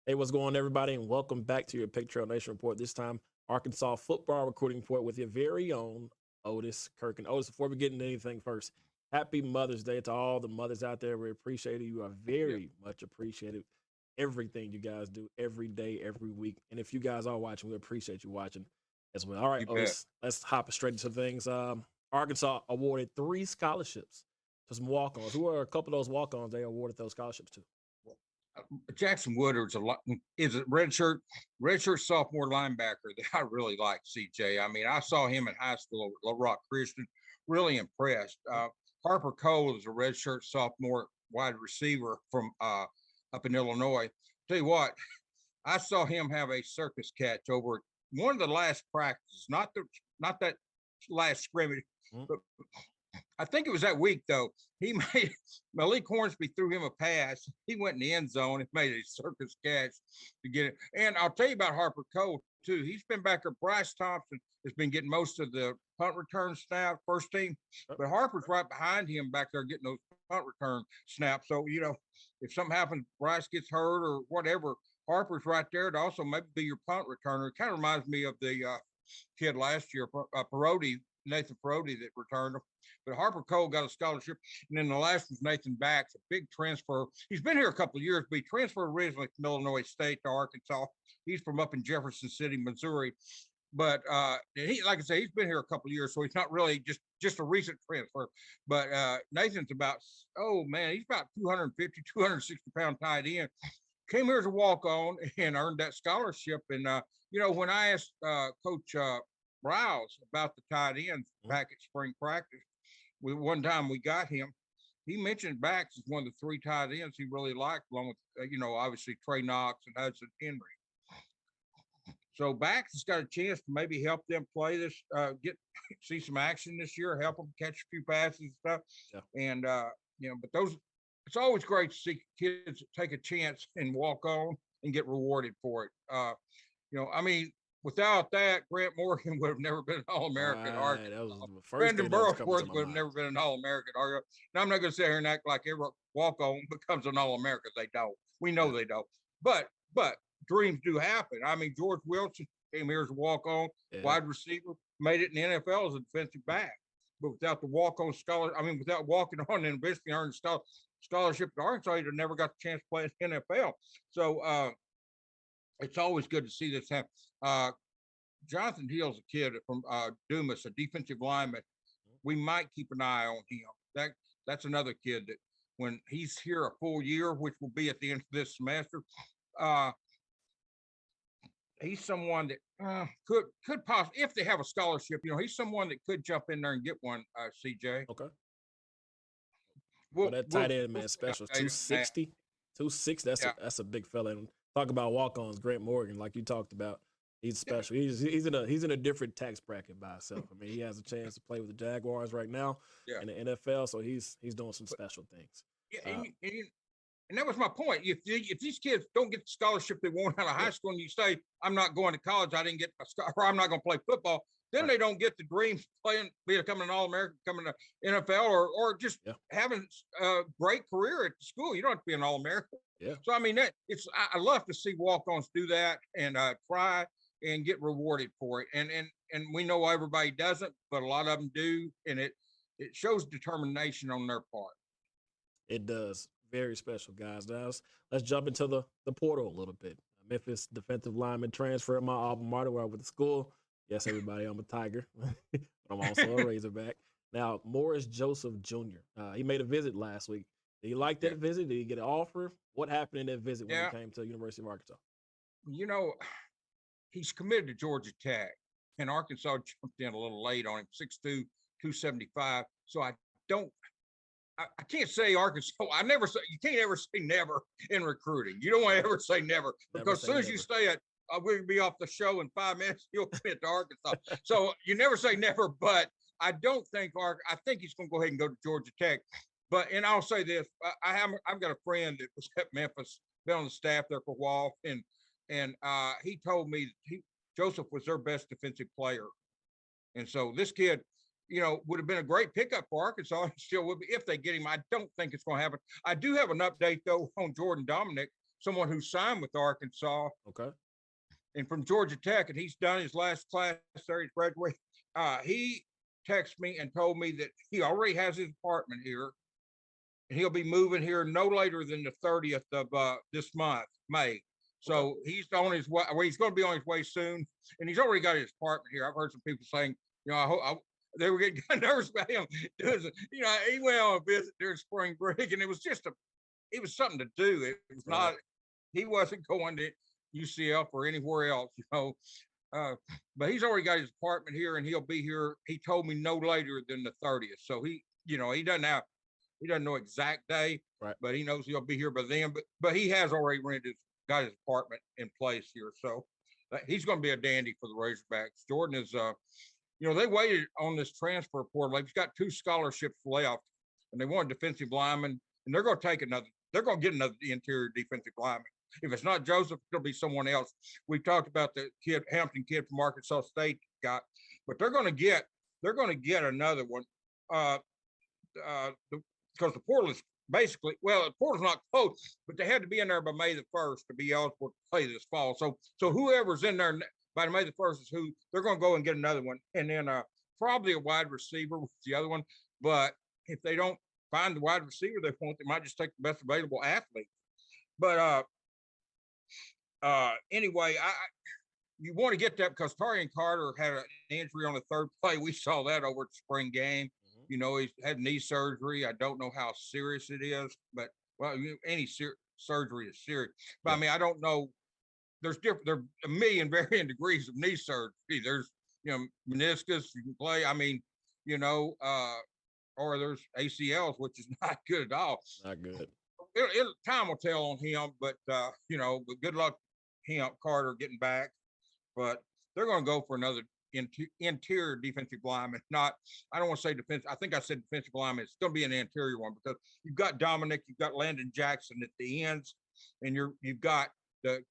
Hey, what's going on, everybody? And welcome back to your Pick Trail Nation report. This time, Arkansas football recruiting report with your very own Otis Kirk. And Otis, before we get into anything first, happy Mother's Day to all the mothers out there. We appreciate it. You are Yeah, very much appreciated. Everything you guys do every day, every week. And if you guys are watching, we appreciate you watching as well. All right, you bet. Otis, let's hop straight into things. Arkansas awarded 3 scholarships to some walk-ons. Who are a couple of those walk-ons they awarded those scholarships to? Jackson Woodard's is a redshirt sophomore linebacker that I really like. CJ. I mean, I saw him in high school at Little Rock Christian. Really impressed. Harper Cole is a redshirt sophomore wide receiver from up in Illinois. Tell you what, I saw him have a circus catch over one of the last practices, not that last scrimmage, Mhm. but I think it was that week though. He made Malik Hornsby threw him a pass. He went in the end zone and made a circus catch to get it. And I'll tell you about Harper Cole too. He's been back there. Bryce Thompson has been getting most of the punt return snap first team, but Harper's right behind him back there getting those punt return snaps. So if something happens, Bryce gets hurt or whatever, Harper's right there to also maybe be your punt returner. It kind of reminds me of the kid last year, Parodi, Nathan Parodi that returned him. But Harper Cole got a scholarship. And then the last was Nathan Bax, a big transfer. He's been here a couple of years, but he transferred originally from Illinois State to Arkansas. He's from up in Jefferson City, Missouri. But he, like I say, he's been here a couple of years, so he's not really just a recent transfer. But Nathan's about, oh man, he's about 250, 260-pound tight end. Came here as a walk-on and earned that scholarship. And when I asked Coach Browse about the tight ends back at spring practice, one time we got him. He mentioned Bax as one of the three tight ends he really liked, along with obviously Trey Knox and Hudson Henry. So Bax has got a chance to maybe help them play this, see some action this year, help them catch a few passes and stuff. Yeah. And but it's always great to see kids take a chance and walk on and get rewarded for it. I mean, without that, Grant Morgan would have never been an All-American at Right. That was Arkansas. the first Brandon thing that was coming to Burlsworth my would have mind. never been an All-American at Arkansas. Now, I'm not going to sit here and act like every walk-on becomes an All-American. They don't. We know they don't. But dreams do happen. I mean, George Wilson came here as a walk-on, wide receiver, made it in the NFL as a defensive back. But without the walk-on without walking on and eventually earning scholarship at Arkansas, he'd have never got the chance to play in the NFL. So it's always good to see this happen. Jonathan Hill's a kid from Dumas, a defensive lineman. We might keep an eye on him. That's another kid that when he's here a full year, which will be at the end of this semester, he's someone that could possibly, if they have a scholarship, he's someone that could jump in there and get one. CJ. Okay. Well, That tight end, man, special 260. 260. That's a big fella. And talk about walk-ons, Grant Morgan, like you talked about. He's special. He's in a different tax bracket by himself. I mean, he has a chance to play with the Jaguars right now in the NFL, so he's doing some special things. Yeah, and that was my point. If these kids don't get the scholarship they want out of high school, and you say, "I'm not going to college, I didn't get or I'm not going to play football," then they don't get the dreams of becoming an All-American, coming to NFL, or just having a great career at the school. You don't have to be an All-American. Yeah. So I mean, I love to see walk-ons do that and try and get rewarded for it. And we know everybody doesn't, but a lot of them do, and it shows determination on their part. It does. Very special, guys. Now let's jump into the portal a little bit. Memphis defensive lineman transfer at my alma mater where I went to school. Yes, everybody, I'm a Tiger, but I'm also a Razorback. Now, Morris Joseph Jr., he made a visit last week. Did he like that visit? Did he get an offer? What happened in that visit when he came to the University of Arkansas? He's committed to Georgia Tech, and Arkansas jumped in a little late on him, 6'2", 275. So I can't say Arkansas. You can't ever say never in recruiting. You don't want to ever say never, because as soon as you say it, we'll be off the show in 5 minutes. You'll commit to Arkansas. So you never say never, but I don't think I think he's going to go ahead and go to Georgia Tech. And I'll say this: I've got a friend that was at Memphis, been on the staff there for a while, and he told me Joseph was their best defensive player, and so this kid, would have been a great pickup for Arkansas. Still would be if they get him. I don't think it's going to happen. I do have an update though on Jordan Dominic. someone who signed with Arkansas Okay. and from Georgia Tech, and he's done his last class there. He's graduated. He texted me and told me that he already has his apartment here, and he'll be moving here no later than the 30th of this month, May. So he's on his way. Well, he's going to be on his way soon, and he's already got his apartment here. I've heard some people saying, I hope they were getting nervous about him doing. He went on a visit during spring break, and it was it was something to do. It was not. He wasn't going to UCF or anywhere else, but he's already got his apartment here, and he'll be here. He told me no later than the 30th. So he doesn't know exact day, right, but he knows he'll be here by then. But he has already got his apartment in place here, so he's going to be a dandy for the Razorbacks. Jordan is, they waited on this transfer portal. They've got 2 scholarships left, and they want a defensive lineman, and they're going to take another. They're going to get another interior defensive lineman. If it's not Joseph, it'll be someone else. We talked about the Hampton kid from Arkansas State but they're going to get another one. Because the portal is basically, the portal's not closed, but they had to be in there by May the 1st to be eligible to play this fall. So whoever's in there by May the 1st is who they're going to go and get another one, and then probably a wide receiver with the other one. But if they don't find the wide receiver they want, they might just take the best available athlete. But anyway, you want to get that because Tarian Carter had an injury on the 3rd play. We saw that over at the spring game. He's had knee surgery. I don't know how serious it is, but any surgery is serious. But I mean, I don't know. There are a million varying degrees of knee surgery. There's, meniscus you can play. I mean, or there's ACLs, which is not good at all. Not good. Time will tell on him, but but good luck him, Carter, getting back. But they're going to go for another interior defensive lineman. I don't want to say defense. I think I said defensive lineman. It's going to be an interior one because you've got Dominic, you've got Landon Jackson at the ends, and you've got the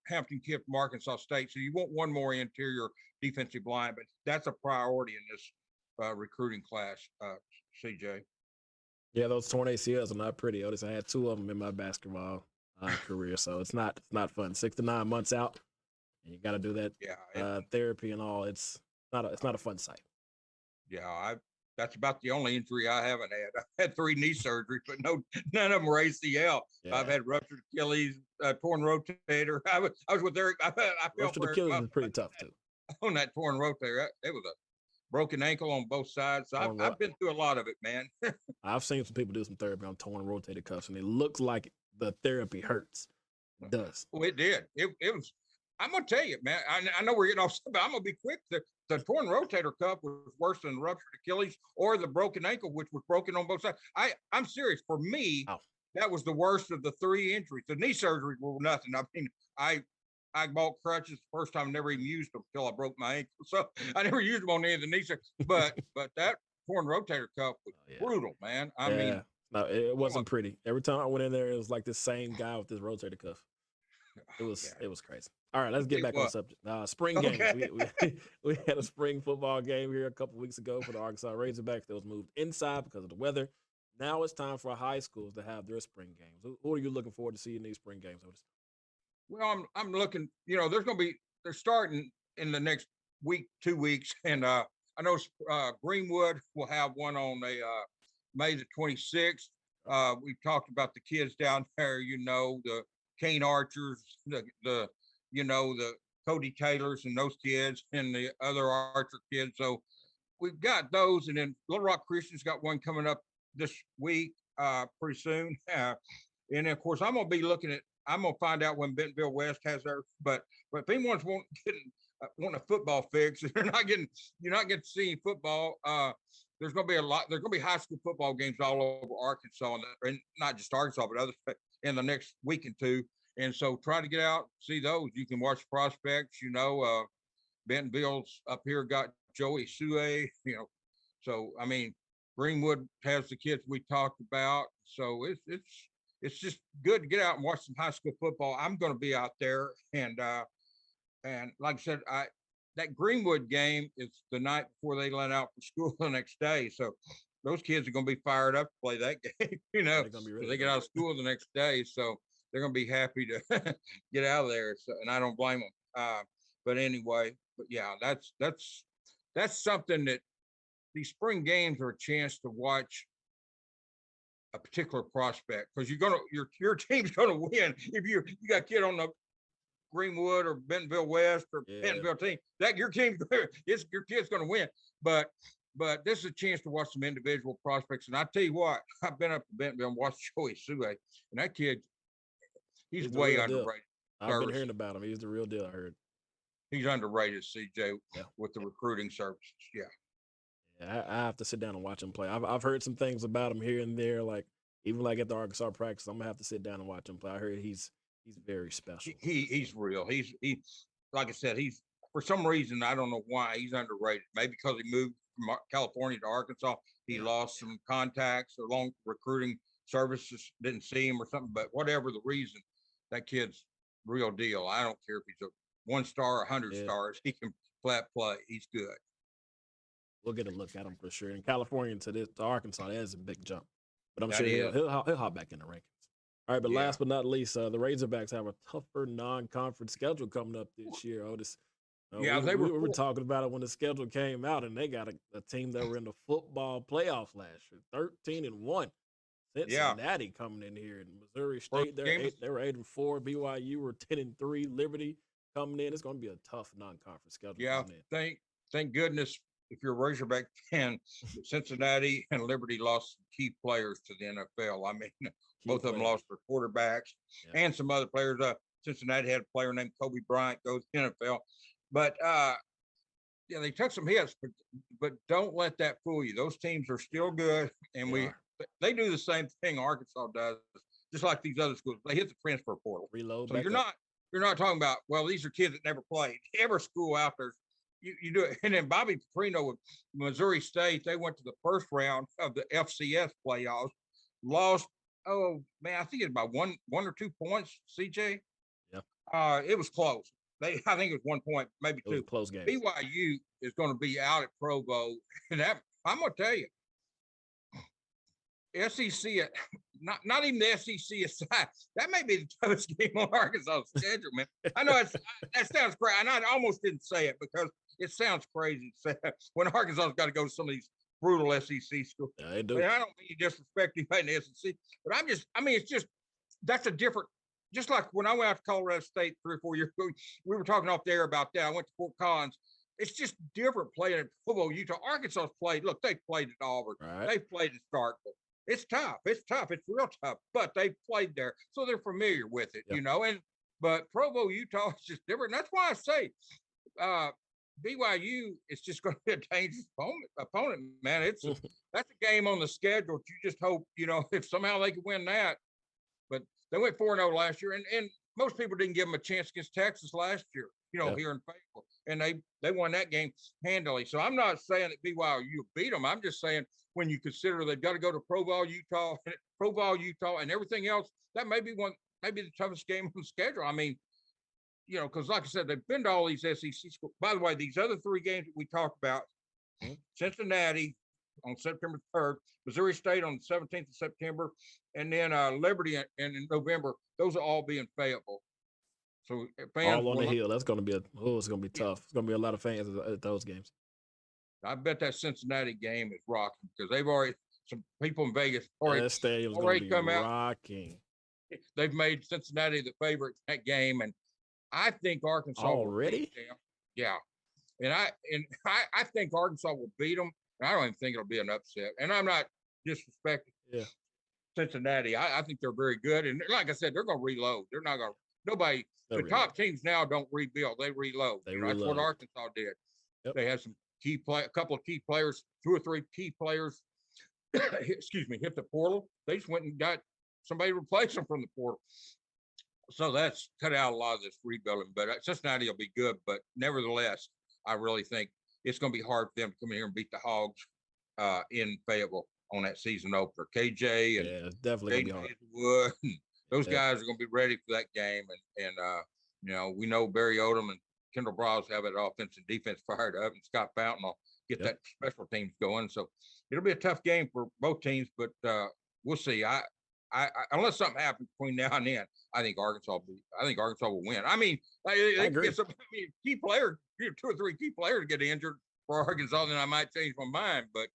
Hampton kid from Arkansas State. So you want one more interior defensive lineman. That's a priority in this recruiting class, CJ. Yeah, those torn ACLs are not pretty, Otis. I had 2 of them in my basketball career, so it's not fun. 6 to 9 months out. And you got to do that therapy and all. It's not a fun sight. Yeah, that's about the only injury I haven't had. I've had 3 knee surgeries, but none of them were ACL. Yeah. I've had ruptured Achilles, torn rotator. I was with Eric. I ruptured Achilles is pretty tough too. On that torn rotator, it was a broken ankle on both sides. So I've been through a lot of it, man. I've seen some people do some therapy on torn rotator cuffs, and it looks like the therapy hurts. It does. Well, it did. It was. I'm gonna tell you, man. I know we're getting off, but I'm gonna be quick. The torn rotator cuff was worse than the ruptured Achilles or the broken ankle, which was broken on both sides. I'm serious. For me, that was the worst of the 3 injuries. The knee surgery were nothing. I mean, I bought crutches the first time, never even used them until I broke my ankle. So I never used them on any of the knee surgery. But that torn rotator cuff was brutal, man. I mean, no, it wasn't pretty. Every time I went in there, it was like the same guy with this rotator cuff. It was crazy. All right, let's get back on the subject. Spring games. We had a spring football game here a couple weeks ago for the Arkansas Razorbacks that was moved inside because of the weather. Now it's time for high schools to have their spring games. Who are you looking forward to seeing these spring games, Otis? Well, I'm looking. They're starting in the next week, 2 weeks, and I know Greenwood will have one on May the 26th. We talked about the kids down there. The Kane Archers, the Cody Taylors and those kids, and the other Archer kids. So we've got those, and then Little Rock Christian's got one coming up this week, pretty soon. And then, of course, I'm gonna find out when Bentonville West has theirs. But if anyone's wanting a football fix, you're not getting to see football. There's gonna be high school football games all over Arkansas, and not just Arkansas, but other in the next week and 2. And so try to get out, see those. You can watch prospects, Bentonville's up here got Joey Sue, So, I mean, Greenwood has the kids we talked about. So it's just good to get out and watch some high school football. I'm going to be out there. And like I said, that Greenwood game is the night before they let out for school the next day. So those kids are going to be fired up to play that game, They're gonna be ready they get out of school the next day. So they're going to be happy to get out of there. So, and I don't blame them. But anyway, but yeah, that's something that these spring games are a chance to watch a particular prospect, because your team's gonna win if you got a kid on the Greenwood or Bentonville West or Bentonville team. That your team, your kid's gonna win. But this is a chance to watch some individual prospects. And I tell you what, I've been up to Bentonville and watched Joey Sue, and that kid, he's way underrated. I've been hearing about him. He's the real deal. I heard he's underrated, CJ, with the recruiting services. Yeah. Yeah, I have to sit down and watch him play. I've heard some things about him here and there, like even like at the Arkansas practice. I'm gonna have to sit down and watch him play. I heard he's very special. He's real. He's like I said, he's, for some reason, I don't know why, he's underrated. Maybe because he moved from California to Arkansas, he lost some contacts along recruiting services, didn't see him or something. But whatever the reason, that kid's real deal. I don't care if he's a 1 star or 100 stars. He can flat play. He's good. We'll get a look at him for sure. In California to Arkansas, that is a big jump. But I'm sure he'll hop back in the rankings. All right, but last but not least, the Razorbacks have a tougher non-conference schedule coming up this year, Otis. We were talking about it when the schedule came out, and they got a team that were in the football playoffs last year, 13-1. Cincinnati coming in here, and Missouri State, they were 8-4. BYU were 10-3. Liberty coming in. It's going to be a tough non-conference schedule. Yeah, thank goodness. If you're a Razorback fan, Cincinnati and Liberty lost key players to the NFL. I mean, both of them lost their quarterbacks and some other players. Cincinnati had a player named Kobe Bryant goes to the NFL. But, they took some hits, but don't let that fool you. Those teams are still good, and they do the same thing Arkansas does, just like these other schools. They hit the transfer portal. Reload. So you're not talking about, well, these are kids that never played. Every school out there, you do it. And then Bobby Petrino with Missouri State, they went to the first round of the FCS playoffs, lost. Oh man, I think it's about one or 2 points. CJ, it was close. I think it was 1 point, maybe two. Close game. BYU is going to be out at Provo, and that I'm going to tell you, SEC, not even the SEC aside, that may be the toughest game on Arkansas' schedule, man. I know that sounds crazy, and I almost didn't say it because it sounds crazy to say when Arkansas's got to go to some of these brutal SEC schools. Yeah, they do. And I don't mean disrespect anybody in the SEC, but it's just that's a different. Just like when I went out to Colorado State 3 or 4 years ago, we were talking off there about that. I went to Fort Collins. It's just different playing at Provo, Utah. Arkansas's played. Look, they played at Auburn. Right. They played at Starkville. It's tough. It's real tough. But they played there, so they're familiar with it, but Provo, Utah is just different. And that's why I say BYU is just going to be a dangerous opponent, man. That's a game on the schedule. You just hope, if somehow they can win that. But they went 4-0 last year, and most people didn't give them a chance against Texas last year, here in Fayetteville. And they won that game handily. So I'm not saying that BYU beat them. I'm just saying when you consider they've got to go to Provo, Utah, and everything else, that may be the toughest game on the schedule. I mean, because like I said, they've been to all these SEC schools. By the way, these other 3 games that we talked about, Cincinnati on September 3rd, Missouri State on the 17th of September, and then Liberty in November. Those will all be in Fayetteville. So fans all on the hill. That's going to be it's going to be tough. It's going to be a lot of fans at those games. I bet that Cincinnati game is rocking because they've already, some people in Vegas that stadium's going to be rocking. They've made Cincinnati the favorite in that game, and I think Arkansas already. Yeah, and I think Arkansas will beat them. And I don't even think it'll be an upset. And I'm not disrespecting Cincinnati. I think they're very good, and like I said, they're going to reload. They're not going to. Nobody. The top teams now don't rebuild; they reload. That's what Arkansas did. Yep. They had some a couple of key players, 2 or 3 key players. Excuse me, hit the portal. They just went and got somebody to replace them from the portal. So that's cut out a lot of this rebuilding. But Cincinnati will be good. But nevertheless, I really think it's going to be hard for them to come in here and beat the Hogs in Fayetteville on that season opener. KJ and it's definitely going to be hard. Those guys are going to be ready for that game, and we know Barry Odom and Kendall Browse have that offense and defense fired up, and Scott Fountain will get that special teams going. So it'll be a tough game for both teams, but we'll see. unless something happens between now and then, I think Arkansas will win. I mean, I it could agree. be key player, 2 or 3 key players get injured for Arkansas, then I might change my mind. Right.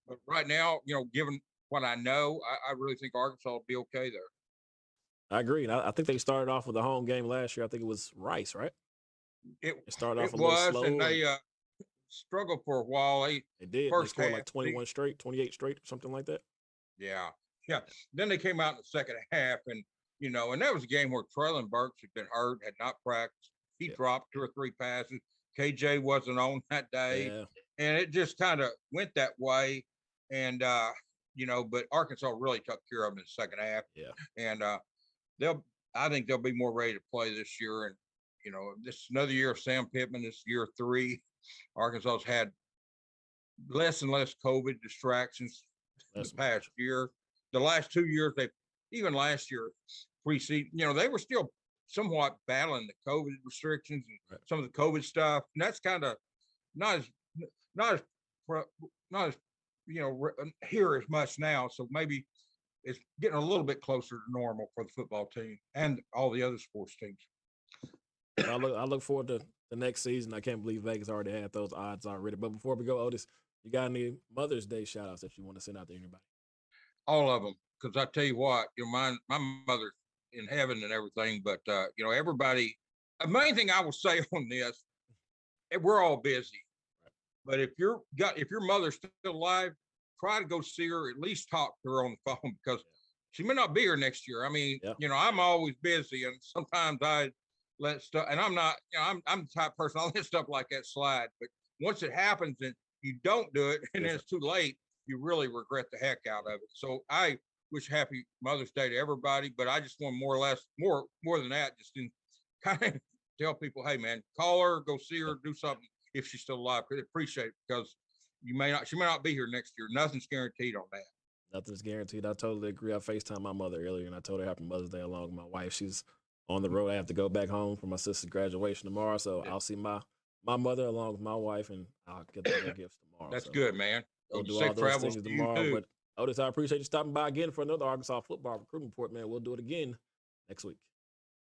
But right now, given what I know, I really think Arkansas will be okay there. I agree. And I think they started off with a home game last year. I think it was Rice, right? It They started off it a little was, and slow. they struggled for a while. They did. They First scored half, like 21 straight, 28 straight, or something like that. yeah, yeah. Then they came out in the second half, and and that was a game where Traylon Burks had been hurt, had not practiced. He Yeah. dropped 2 or 3 passes. KJ wasn't on that day, Yeah. and it just kind of went that way. And but Arkansas really took care of them in the second half, Yeah. and I think they'll be more ready to play this year. And this is another year of Sam Pittman. This is year 3. Arkansas's had less and less COVID distractions the past year. The last 2 years, even last year, preseason, they were still somewhat battling the COVID restrictions and some of the COVID stuff. And that's kind of not as here as much now. So maybe it's getting a little bit closer to normal for the football team and all the other sports teams. I look forward to the next season. I can't believe Vegas already had those odds already. But before we go, Otis, you got any Mother's Day shout outs that you want to send out to anybody? All of them, because I tell you what, my mother's in heaven and everything, but everybody. The main thing I will say on this, we're all busy, but if your mother's still alive, try to go see her, at least talk to her on the phone, because she may not be here next year. I mean, I'm always busy, and sometimes I let stuff, and I'm not, I'm the type of person, I'll let stuff like that slide. But once it happens and you don't do it, and then it's too late, you really regret the heck out of it. So I wish happy Mother's Day to everybody, but I just want more than that, just in kind of tell people, hey man, call her, go see her, do something if she's still alive. Could appreciate it, because she may not be here next year. Nothing's guaranteed on that. Nothing's guaranteed. I totally agree. I FaceTimed my mother earlier, and I told her happy Mother's Day along with my wife. She's on the road. I have to go back home for my sister's graduation tomorrow, so I'll see my mother along with my wife, and I'll get their gifts tomorrow. That's good, man. We'll do all those things tomorrow. But Otis, I appreciate you stopping by again for another Arkansas football recruiting report, man. We'll do it again next week.